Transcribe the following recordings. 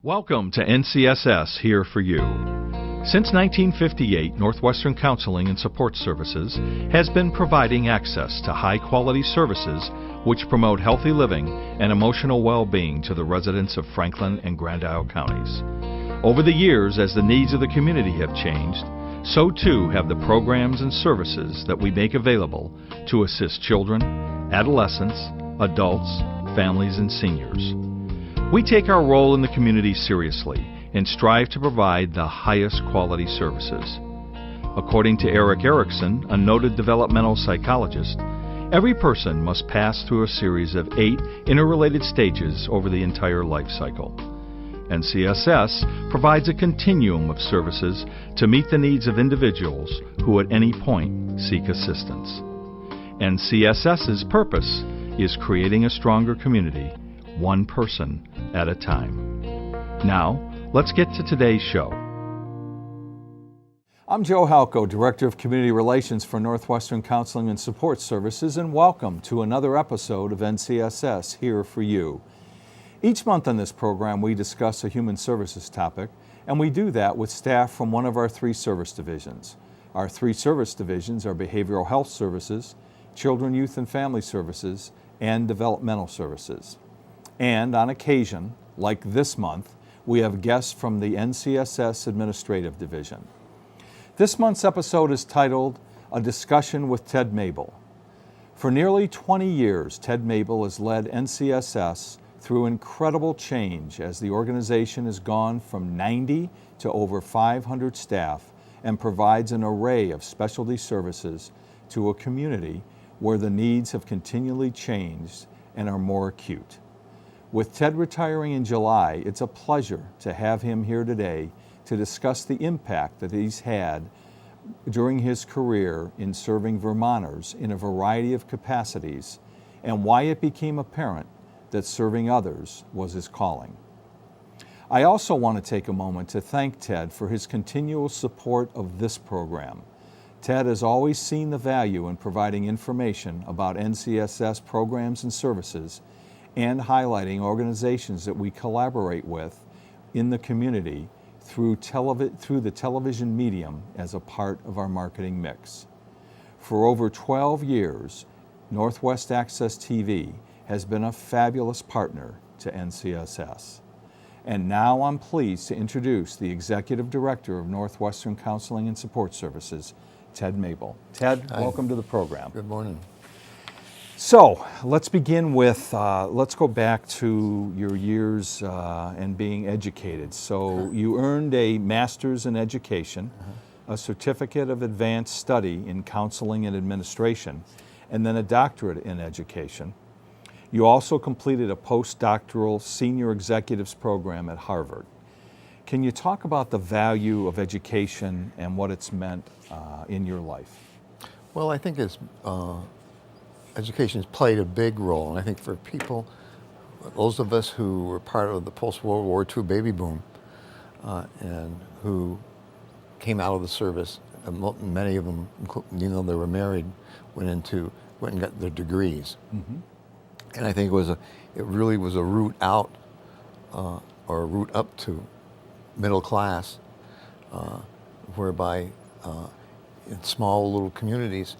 Welcome to NCSS Here for You. Since 1958, Northwestern Counseling and Support Services has been providing access to high-quality services which promote healthy living and emotional well-being to the residents of Franklin and Grand Isle counties. Over the years, as the needs of the community have changed, so too have the programs and services that we make available to assist children, adolescents, adults, families, and seniors. We take our role in the community seriously and strive to provide the highest quality services. According to Eric Erickson, a noted developmental psychologist, every person must pass through a series of 8 interrelated stages over the entire life cycle. NCSS provides a continuum of services to meet the needs of individuals who at any point seek assistance. NCSS's purpose is creating a stronger community, one person at a time. Now, let's get to today's show. I'm Joe Halko, Director of Community Relations for Northwestern Counseling and Support Services, and welcome to another episode of NCSS Here for You. Each month on this program, we discuss a human services topic, and we do that with staff from one of our 3 service divisions. Our 3 service divisions are Behavioral Health Services, Children, Youth, and Family Services, and Developmental Services. And on occasion, like this month, we have guests from the NCSS Administrative Division. This month's episode is titled, A Discussion with Ted Mable. For nearly 20 years, Ted Mable has led NCSS through incredible change as the organization has gone from 90 to over 500 staff and provides an array of specialty services to a community where the needs have continually changed and are more acute. With Ted retiring in July, it's a pleasure to have him here today to discuss the impact that he's had during his career in serving Vermonters in a variety of capacities and why it became apparent that serving others was his calling. I also want to take a moment to thank Ted for his continual support of this program. Ted has always seen the value in providing information about NCSS programs and services and highlighting organizations that we collaborate with in the community through the television medium as a part of our marketing mix. For over 12 years, Northwest Access TV has been a fabulous partner to NCSS. And now I'm pleased to introduce the Executive Director of Northwestern Counseling and Support Services, Ted Mable. Ted, Hi. Welcome to the program. Good morning. So let's begin with, let's go back to your years and being educated. So you earned a master's in education, a certificate of advanced study in counseling and administration, and then a doctorate in education. You also completed a postdoctoral senior executives program at Harvard. Can you talk about the value of education and what it's meant in your life? Well, I think education has played a big role, and I think for people, those of us who were part of the post-World War II baby boom and who came out of the service, many of them, even though they were married, went and got their degrees. Mm-hmm. And I think it really was a route out or a route up to middle class, whereby in small little communities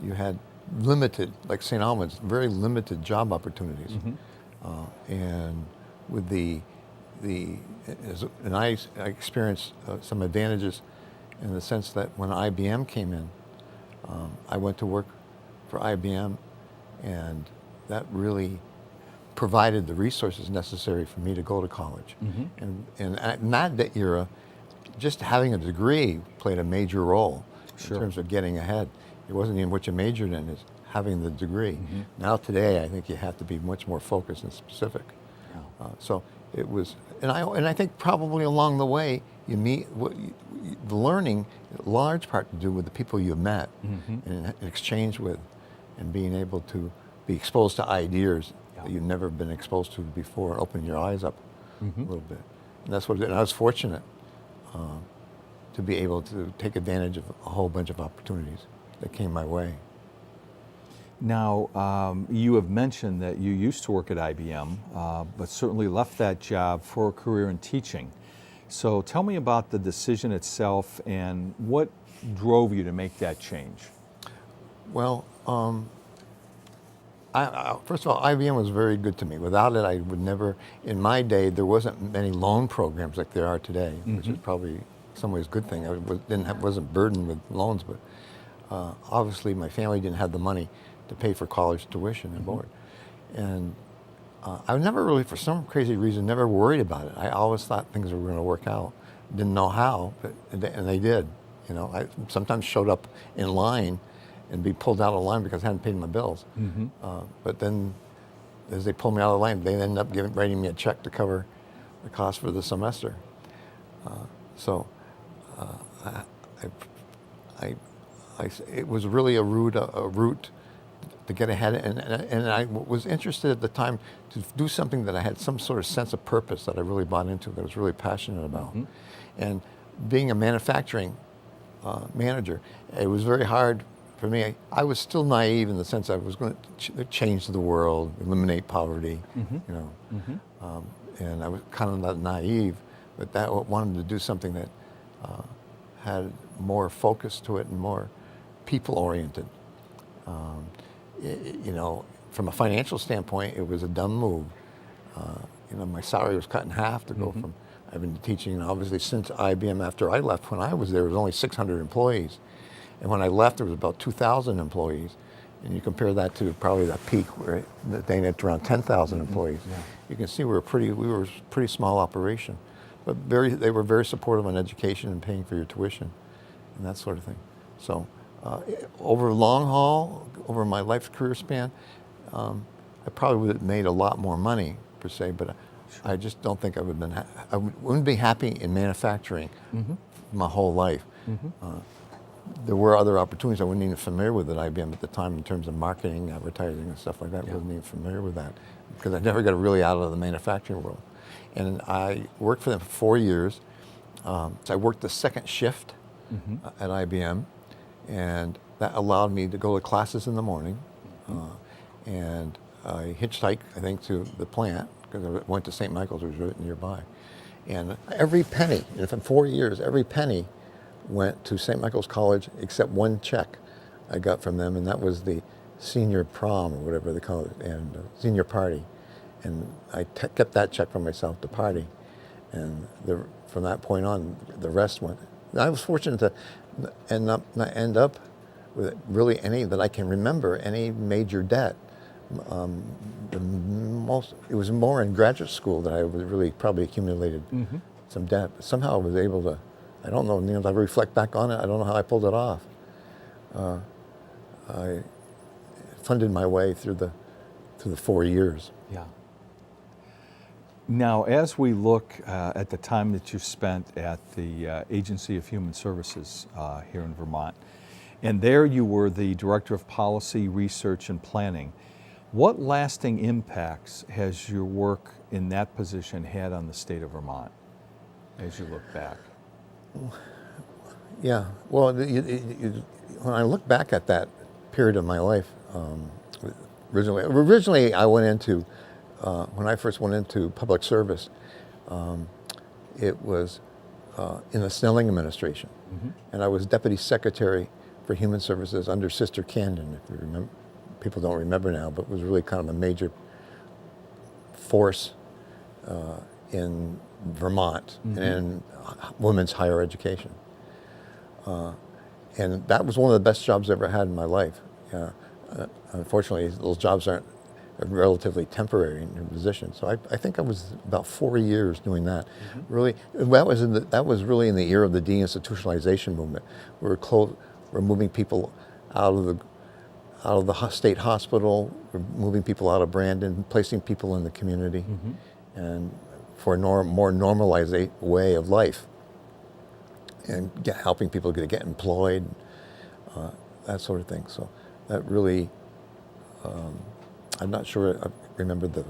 you had limited, like St. Albans, very limited job opportunities. Mm-hmm. And with and I experienced some advantages in the sense that when IBM came in, I went to work for IBM, and that really provided the resources necessary for me to go to college. Mm-hmm. And in that era, just having a degree played a major role in terms of getting ahead. It wasn't even what you majored in, it's having the degree. Mm-hmm. Now today, I think you have to be much more focused and specific. Yeah. So it was, and I think probably along the way, you meet, the learning, in large part to do with the people you've met, mm-hmm. and exchange with, and being able to be exposed to ideas that you've never been exposed to before, and open your eyes up mm-hmm. a little bit. And that's what, and I was fortunate to be able to take advantage of a whole bunch of opportunities that came my way. Now, you have mentioned that you used to work at IBM, but certainly left that job for a career in teaching. So tell me about the decision itself and what drove you to make that change. Well, first of all, IBM was very good to me. Without it, I would never, in my day, there wasn't many loan programs like there are today, which is probably in some ways a good thing. I wasn't burdened with loans, but obviously my family didn't have the money to pay for college tuition and board. And I was never really, for some crazy reason, never worried about it. I always thought things were going to work out. Didn't know how, and they did. You know, I sometimes showed up in line and be pulled out of line because I hadn't paid my bills. But then, as they pulled me out of the line, they ended up writing me a check to cover the cost for the semester. It was really a route to get ahead, and I was interested at the time to do something that I had some sort of sense of purpose that I really bought into, that I was really passionate about. And being a manufacturing manager, it was very hard for me. I was still naive in the sense I was going to change the world, eliminate poverty, you know. And I was kind of not naive, but that wanted to do something that had more focus to it and more people-oriented. You know, from a financial standpoint, it was a dumb move. You know, my salary was cut in half to go from, I've been teaching, obviously, since IBM. After I left, when I was there was only 600 employees. And when I left, there was about 2,000 employees. And you compare that to probably that peak where they had around 10,000 employees. You can see we were a pretty small operation. But they were very supportive on education and paying for your tuition and that sort of thing. So over long haul, over my life career span, I probably would have made a lot more money per se, but I just don't think I would have been. I wouldn't be happy in manufacturing my whole life. There were other opportunities I wasn't even familiar with at IBM at the time in terms of marketing, advertising, and stuff like that. I wasn't even familiar with that because I never got really out of the manufacturing world. And I worked for them for 4 years. So I worked the second shift at IBM, and that allowed me to go to classes in the morning. And I hitchhiked, I think, to the plant because I went to St. Michael's, which was right nearby. And every penny, in 4 years, every penny went to St. Michael's College except one check I got from them, and that was the senior prom or whatever they call it, and senior party. And I kept that check for myself to party. And from that point on, the rest went. And I was fortunate to end up with really any that I can remember, any major debt. It was more in graduate school that I was really probably accumulated some debt. But somehow I was able to, I don't know, as I reflect back on it, I don't know how I pulled it off. I funded my way through the 4 years. Yeah. Now, as we look at the time that you spent at the Agency of Human Services here in Vermont, and there you were the Director of Policy, Research, and Planning, what lasting impacts has your work in that position had on the state of Vermont as you look back? Yeah, well, when I look back at that period of my life, originally I went into, when I first went into public service, it was in the Snelling administration. And I was Deputy Secretary for Human Services under Sister Camden, if you remember. People don't remember now, but it was really kind of a major force in Vermont and in women's higher education. And that was one of the best jobs I ever had in my life. Unfortunately, those jobs are relatively temporary in your position. So I think I was about 4 years doing that. Really, that was really in the era of the deinstitutionalization movement. We're moving people out of the state hospital, we're moving people out of Brandon, placing people in the community, and for a more normalized way of life, and helping people get employed, that sort of thing. So that really, I'm not sure I remember the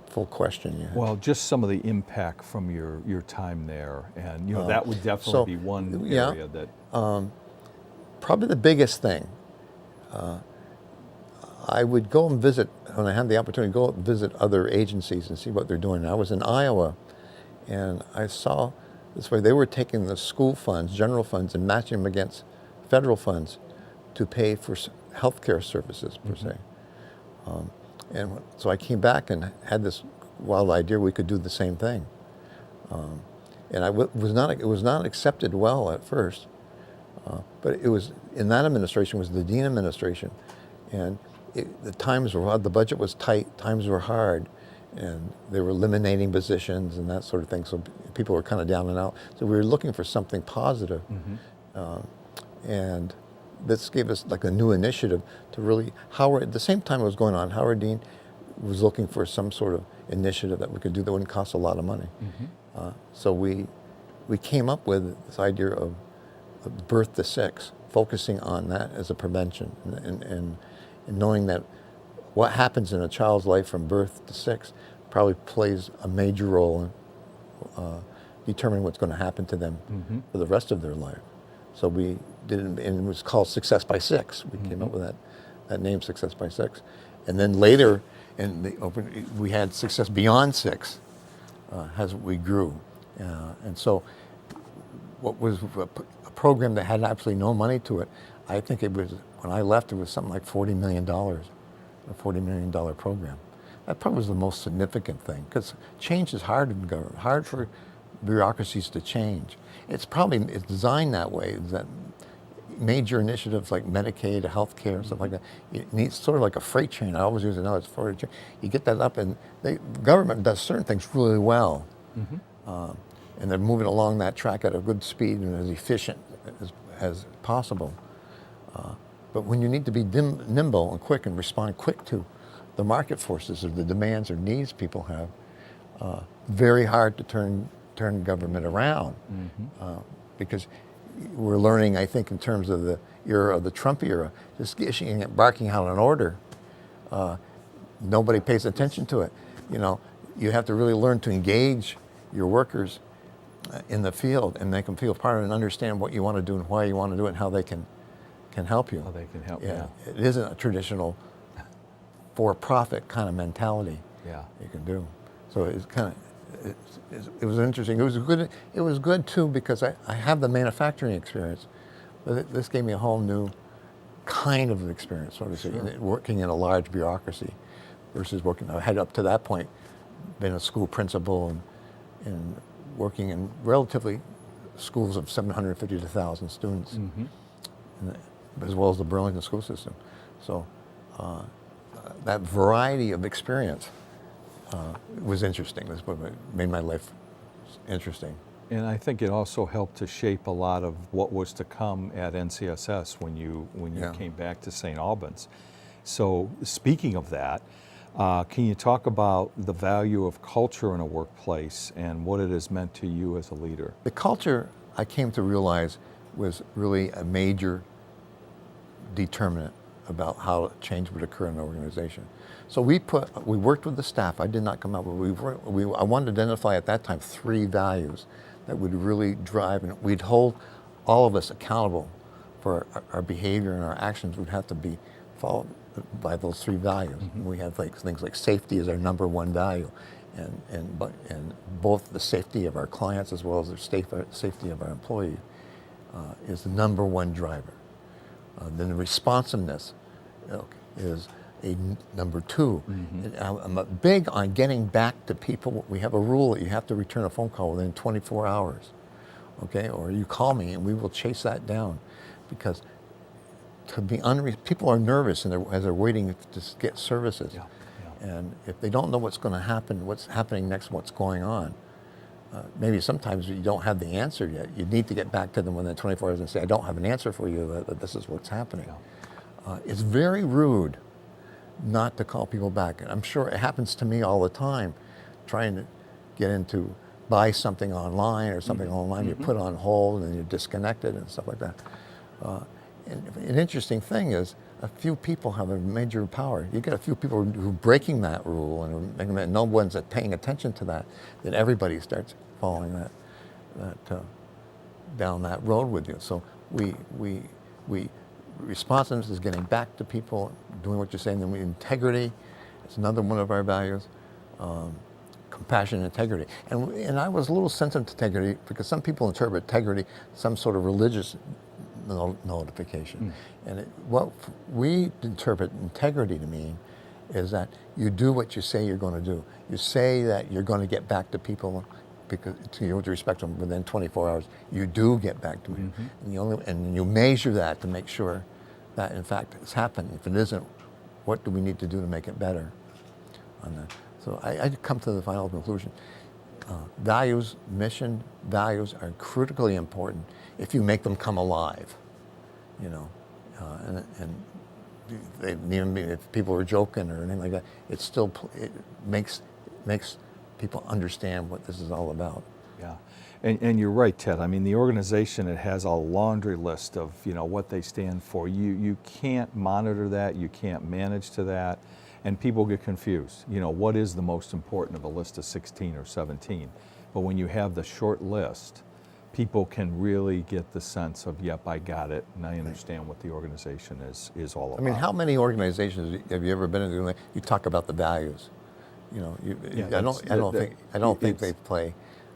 full question you had. Well, just some of the impact from your time there, and that would definitely be one area that. Probably the biggest thing. I would go and visit, when I had the opportunity, go and visit other agencies and see what they're doing. I was in Iowa, and I saw this way, they were taking the school funds, general funds, and matching them against federal funds to pay for healthcare services, per se. And so I came back and had this wild idea we could do the same thing. And it was not accepted well at first, but it was, in that administration was the Dean administration, and the budget was tight, times were hard, and they were eliminating positions and that sort of thing, so people were kind of down and out. So we were looking for something positive, and this gave us like a new initiative to really, at the same time it was going on, Howard Dean was looking for some sort of initiative that we could do that wouldn't cost a lot of money. So we came up with this idea of birth to 6, focusing on that as a prevention, and knowing that what happens in a child's life from birth to 6 probably plays a major role in determining what's going to happen to them for the rest of their life. So we did it, and it was called Success by 6. We came up with that name, Success by 6. And then later, we had Success Beyond 6 as we grew. And so what was a program that had absolutely no money to it, I think it was, when I left, it was something like $40 million, a $40 million program. That probably was the most significant thing, because change is hard in government, hard for bureaucracies to change. It's designed that way, that major initiatives like Medicaid, healthcare, and stuff like that, it needs sort of like a freight train. I always use it now, it's freight train. You get that up, and the government does certain things really well. And they're moving along that track at a good speed and as efficient as possible. But when you need to be nimble and quick and respond quick to the market forces or the demands or needs people have, very hard to turn government around. Because we're learning, I think, in terms of the era of the Trump era, just barking out an order, nobody pays attention to it. You have to really learn to engage your workers in the field and make them feel part of it and understand what you want to do and why you want to do it and how they can help you. How they can help, yeah. It isn't a traditional for-profit kind of mentality you can do. So it's kind of, it was interesting. It was good too, because I have the manufacturing experience, but this gave me a whole new kind of experience, so to say, working in a large bureaucracy versus working, I had up to that point been a school principal and working in relatively schools of 750 to 1,000 students, as well as the Burlington school system. So that variety of experience was interesting. That's what made my life interesting. And I think it also helped to shape a lot of what was to come at NCSS when you came back to St. Albans. So speaking of that, can you talk about the value of culture in a workplace and what it has meant to you as a leader? The culture, I came to realize, was really a major determinant about how change would occur in an organization. So we worked with the staff. I did not come up with, I wanted to identify at that time 3 values that would really drive, and we'd hold all of us accountable for our behavior, and our actions would have to be followed by those 3 values. We have things like safety is our #1 value, and both the safety of our clients as well as the safety of our employee is the #1 driver. Then the responsiveness is a #2. I'm big on getting back to people. We have a rule that you have to return a phone call within 24 hours, okay? Or you call me and we will chase that down, because people are nervous as they're waiting to get services. And if they don't know what's going to happen, what's happening next, what's going on, maybe sometimes you don't have the answer yet. You need to get back to them within 24 hours and say, I don't have an answer for you, that this is what's happening. It's very rude not to call people back. And I'm sure it happens to me all the time, trying to get into buy something online or something online, you're put on hold and then you're disconnected and stuff like that. And an interesting thing is, a few people have a major power. You get a few people who are breaking that rule and no one's paying attention to that, then everybody starts following that down that road with you. So we responsiveness is getting back to people, doing what you're saying. Then integrity is another one of our values. Compassion and integrity. And I was a little sensitive to integrity because some people interpret integrity some sort of religious notification. And what we interpret integrity to mean is that you do what you say you're going to do. You say that you're going to get back to people because to respect them within 24 hours. You do get back to them. And you measure that to make sure that in fact it's happened. If it isn't, what do we need to do to make it better on that? So I come to the final conclusion. Values, mission, values are critically important if you make them come alive, you know. Even if people are joking or anything like that, it makes people understand what this is all about. Yeah, and you're right, Ted. I mean, the organization, it has a laundry list of, you know, what they stand for. You can't monitor that, you can't manage to that, and people get confused. You know, what is the most important of a list of 16 or 17? But when you have the short list, people can really get the sense of, yep, I got it, and I understand what the organization is all about. I mean, how many organizations have you ever been in? You talk about the values. You know, I don't think they play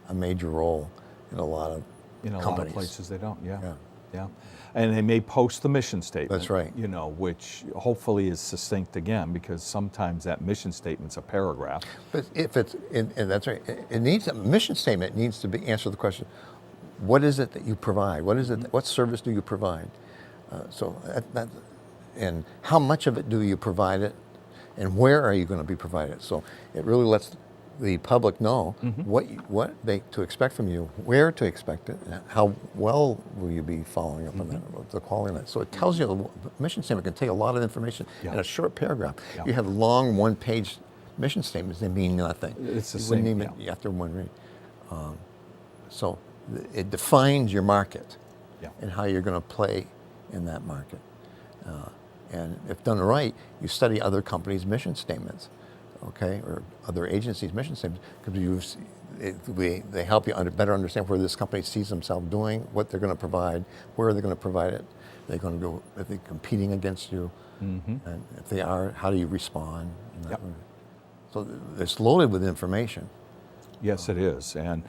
a major role in a lot of companies. A lot of places they don't. Yeah. And they may post the mission statement. That's right. You know, which hopefully is succinct again, because sometimes that mission statement's a paragraph. But if it's, and that's right, it needs a mission statement needs to answer the question, what is it that you provide? What is it? What service do you provide? And how much of it do you provide it, and where are you going to be provided? So it really lets the public know what they to expect from you, where to expect it, and how well will you be following up on that, the quality of that. So it tells you, the mission statement can take a lot of information in a short paragraph. You have long one-page mission statements, they mean nothing. It's the same. After one read. So it defines your market and how you're going to play in that market. And if done right, you study other companies' mission statements, okay, or other agencies' mission statements, because they help you better understand where this company sees themselves doing, what they're going to provide, where they're going to provide it. They're going to go, are they competing against you? And if they are, how do you respond? So it's loaded with information. Yes, it is. And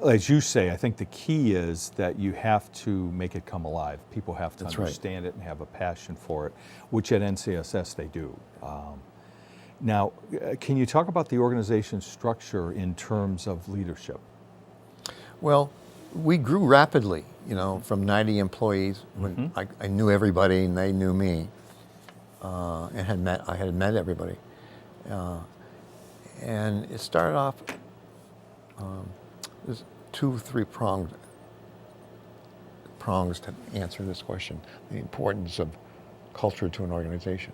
as you say, I think the key is that you have to make it come alive. People have to understand it and have a passion for it, which at NCSS they do. Now, can you talk about the organization's structure in terms of leadership? Well, we grew rapidly, you know, from 90 employees when I knew everybody and they knew me, and I had met everybody. And it started off, there's 2-3 prongs to answer this question, the importance of culture to an organization.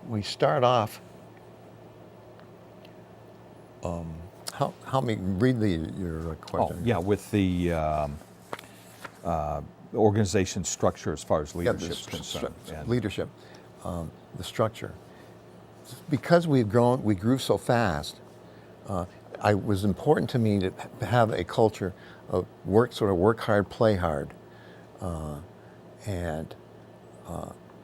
We start off, help me read your question. With the organization structure as far as leadership is concerned. Leadership, the structure. Because we grew so fast, it was important to me to have a culture of work hard, play hard, and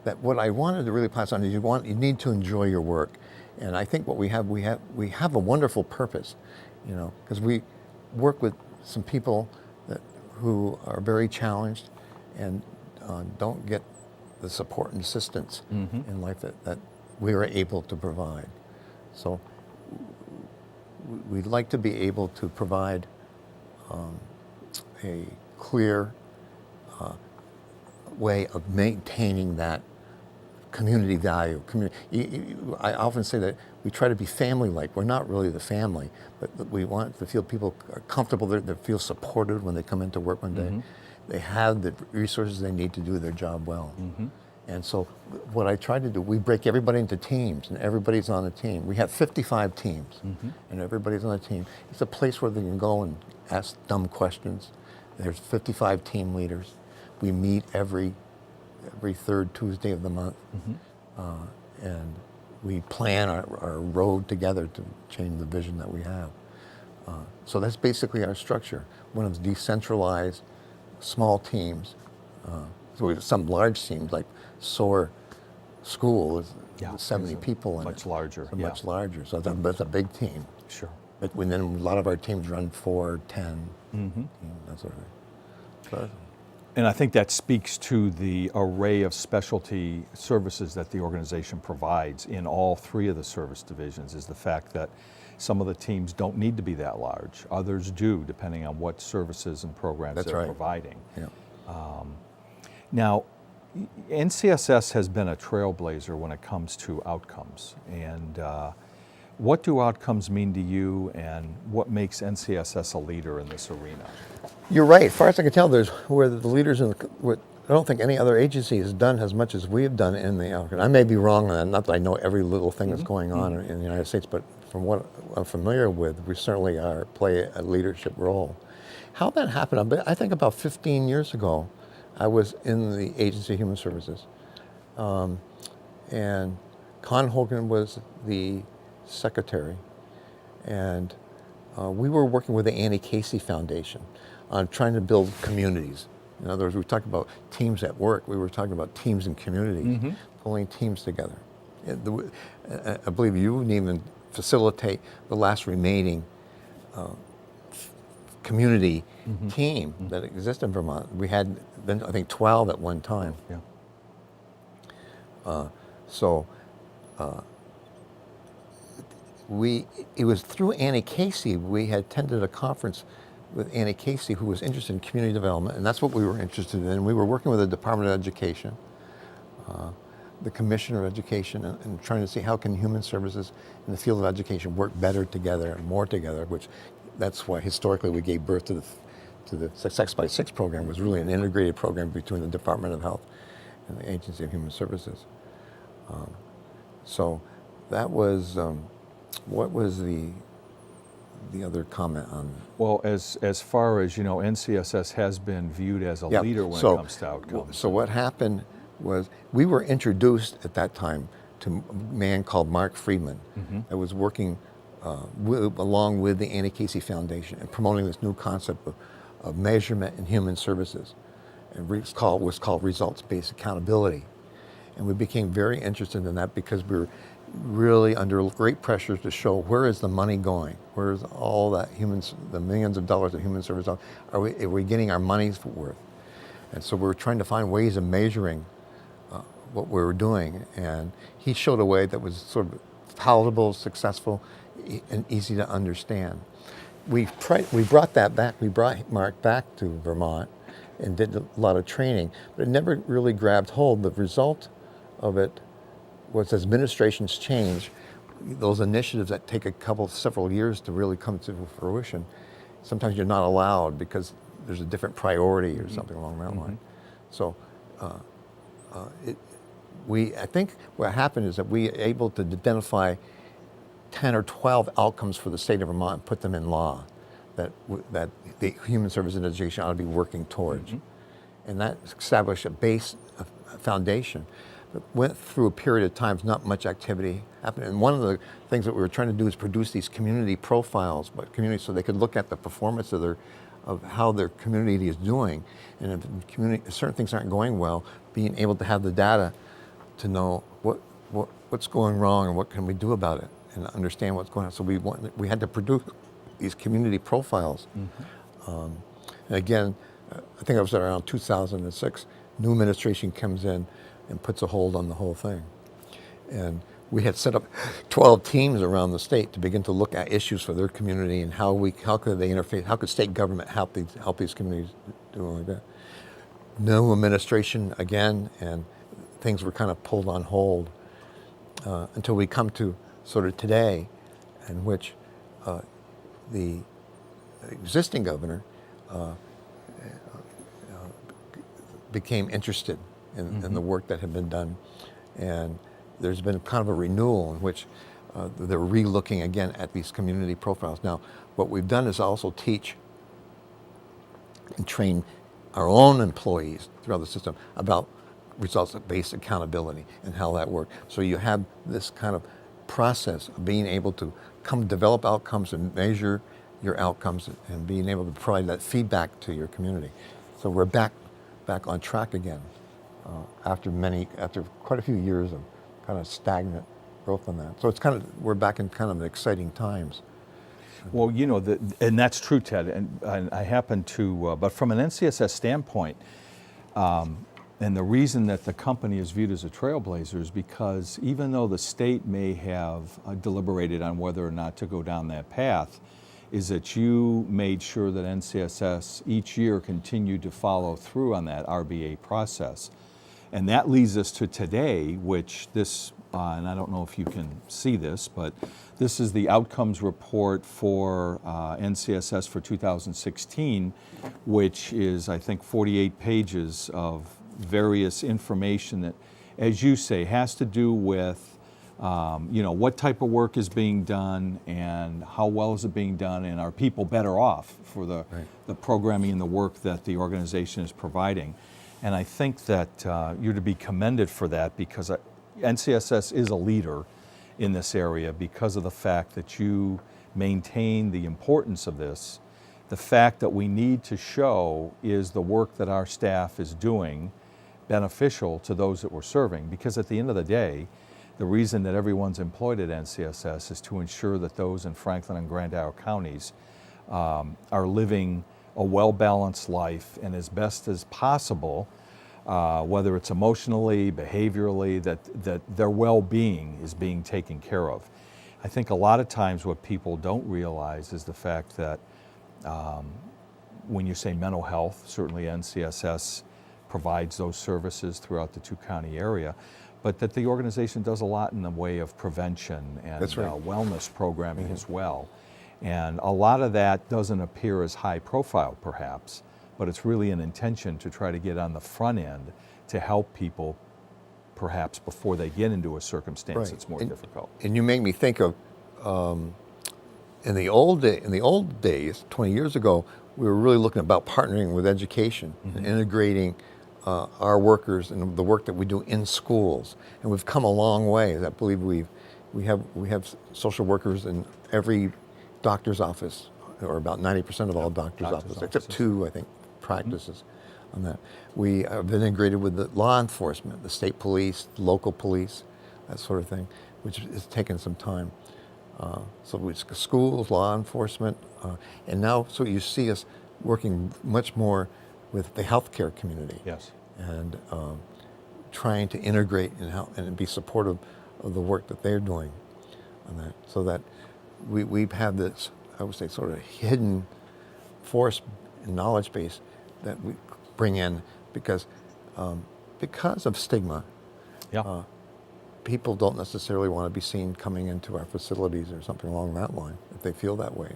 that what I wanted to really pass on is you need to enjoy your work, and I think what we have a wonderful purpose, you know, because we work with some people who are very challenged and don't get the support and assistance in life that we are able to provide. So we'd like to be able to provide a clear way of maintaining that community value. I often say that we try to be family-like. We're not really the family, but we want to feel people are comfortable, they feel supported when they come into work one day. They have the resources they need to do their job well. And so what I try to do, we break everybody into teams, and everybody's on a team. We have 55 teams, and everybody's on a team. It's a place where they can go and ask dumb questions. There's 55 team leaders. We meet every third Tuesday of the month, and we plan our road together to change the vision that we have. So that's basically our structure. One of the decentralized, small teams So some large teams like SOAR School is 70 people in much it. larger. So much larger. So that's a big team. Sure. But then a lot of our teams run 4, 10, that sort of thing. So, And I think that speaks to the array of specialty services that the organization provides in all 3 of the service divisions, is the fact that some of the teams don't need to be that large. Others do, depending on what services and programs they're providing. Yeah. Now, NCSS has been a trailblazer when it comes to outcomes. And what do outcomes mean to you, and what makes NCSS a leader in this arena? You're right. As far as I can tell, we're the leaders in I don't think any other agency has done as much as we have done in the outcome. I may be wrong on that. Not that I know every little thing that's going on in the United States, but from what I'm familiar with, we certainly play a leadership role. How that happened, I think about 15 years ago, I was in the Agency of Human Services, and Con Hogan was the secretary, and we were working with the Annie Casey Foundation on trying to build communities. In other words, we talked about teams at work. We were talking about teams in communities, pulling teams together. I believe you would even facilitate the last remaining community team that exists in Vermont. We had been, I think, 12 at one time. Yeah. It was through Annie Casey, we had attended a conference with Annie Casey, who was interested in community development, and that's what we were interested in. We were working with the Department of Education, the Commissioner of Education, and trying to see how can human services in the field of education work better together and more together, which that's why historically we gave birth to the 6x6 program. Was really an integrated program between the Department of Health and the Agency of Human Services. So that was, what was the other comment on? Well, as far as, NCSS has been viewed as a leader when it comes to outcomes. So what happened was we were introduced at that time to a man called Mark Friedman that was working along with the Annie Casey Foundation and promoting this new concept of measurement in human services. And it was called results-based accountability. And we became very interested in that because we were really under great pressure to show where is the money going, where is all that the millions of dollars of human service, are we getting our money's worth? And so we were trying to find ways of measuring what we were doing, and he showed a way that was sort of palatable, successful, and easy to understand. We brought that back. We brought Mark back to Vermont and did a lot of training, but it never really grabbed hold. The result of it was, as administrations change, those initiatives that take several years to really come to fruition, sometimes you're not allowed because there's a different priority or something along that line. So I think what happened is that we were able to identify 10 or 12 outcomes for the state of Vermont and put them in law that the human service and education ought to be working towards. And that established a foundation. But went through a period of time, not much activity happened. And one of the things that we were trying to do is produce these community profiles, but communities, so they could look at the performance of how their community is doing. And if certain things aren't going well, being able to have the data to know what's going wrong and what can we do about it and understand what's going on. So we had to produce these community profiles. And again, I think it was around 2006, new administration comes in and puts a hold on the whole thing. And we had set up 12 teams around the state to begin to look at issues for their community and how could they interface, how could state government help these communities doing like that. New administration again, and things were kind of pulled on hold until we come to sort of today, in which the existing governor became interested in the work that had been done, and there's been kind of a renewal in which they're re-looking again at these community profiles. Now, what we've done is also teach and train our own employees throughout the system about results-based accountability and how that works. So you have this kind of process of being able to develop outcomes and measure your outcomes and being able to provide that feedback to your community. So we're back on track again. after quite a few years of kind of stagnant growth on that. So we're back in kind of exciting times. Well, and that's true, Ted, and I happen to, but from an NCSS standpoint, and the reason that the company is viewed as a trailblazer is because even though the state may have deliberated on whether or not to go down that path, is that you made sure that NCSS each year continued to follow through on that RBA process. And that leads us to today, which this, and I don't know if you can see this, but this is the outcomes report for NCSS for 2016, which is, I think, 48 pages of various information that, as you say, has to do with what type of work is being done and how well is it being done, and are people better off for the programming and the work that the organization is providing. And I think that you're to be commended for that, because NCSS is a leader in this area because of the fact that you maintain the importance of this. The fact that we need to show is the work that our staff is doing beneficial to those that we're serving, because at the end of the day, the reason that everyone's employed at NCSS is to ensure that those in Franklin and Grand Isle counties are living a well-balanced life, and as best as possible, whether it's emotionally, behaviorally, that their well-being is being taken care of. I think a lot of times what people don't realize is the fact that when you say mental health, certainly NCSS provides those services throughout the two-county area, but that the organization does a lot in the way of prevention and wellness programming as well. And a lot of that doesn't appear as high profile perhaps, but it's really an intention to try to get on the front end to help people perhaps before they get into a circumstance that's more difficult. And you make me think of, in the old days, 20 years ago, we were really looking about partnering with education and integrating our workers and the work that we do in schools, and we've come a long way. I believe we have social workers in every doctor's office, or about 90% of all doctor's offices, except 2, I think, practices on that. We have been integrated with the law enforcement, the state police, local police, that sort of thing, which has taken some time. So it's schools, law enforcement, and now so you see us working much more with the healthcare community. Yes. And trying to integrate and help and be supportive of the work that they're doing on that, so that we've had this, I would say, sort of hidden force and knowledge base that we bring in because of stigma. People don't necessarily want to be seen coming into our facilities or something along that line if they feel that way.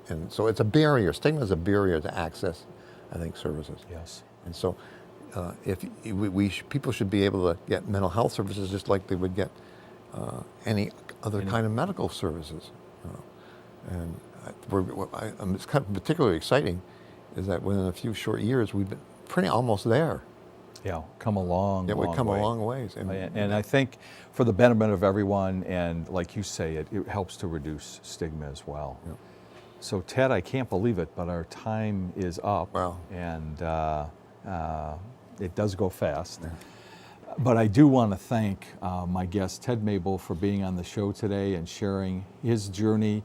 And so it's a barrier. Stigma is a barrier to access, I think, services. Yes. And so people should be able to get mental health services just like they would get any other kind of medical services. And it's kind of particularly exciting is that within a few short years, we've been pretty almost there. Yeah, come a long way. Yeah, we've come a long ways. And I think for the benefit of everyone, and like you say, it helps to reduce stigma as well. Yeah. So Ted, I can't believe it, but our time is up. Wow. And it does go fast. Yeah. But I do want to thank my guest, Ted Mable, for being on the show today and sharing his journey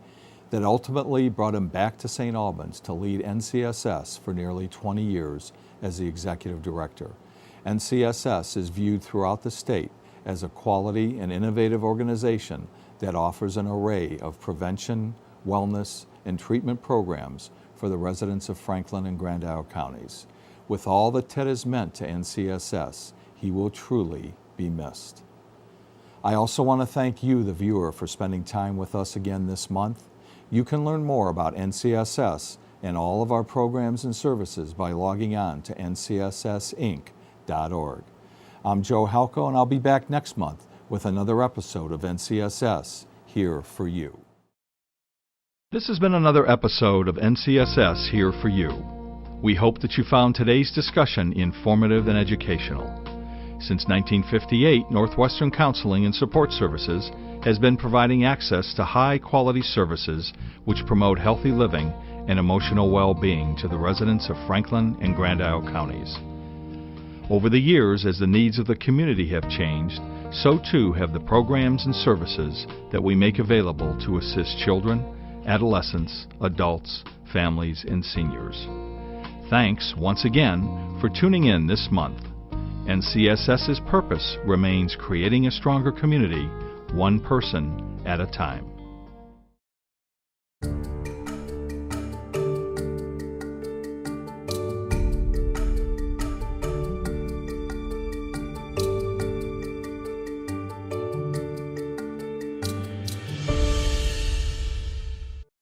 that ultimately brought him back to St. Albans to lead NCSS for nearly 20 years as the executive director. NCSS is viewed throughout the state as a quality and innovative organization that offers an array of prevention, wellness, and treatment programs for the residents of Franklin and Grand Isle counties. With all that Ted has meant to NCSS, he will truly be missed. I also want to thank you, the viewer, for spending time with us again this month. You can learn more about NCSS and all of our programs and services by logging on to ncssinc.org. I'm Joe Halko, and I'll be back next month with another episode of NCSS Here for You. This has been another episode of NCSS Here for You. We hope that you found today's discussion informative and educational. Since 1958, Northwestern Counseling and Support Services has been providing access to high-quality services which promote healthy living and emotional well-being to the residents of Franklin and Grand Isle counties. Over the years, as the needs of the community have changed, so too have the programs and services that we make available to assist children, adolescents, adults, families, and seniors. Thanks once again for tuning in this month. NCSS's purpose remains creating a stronger community, one person at a time.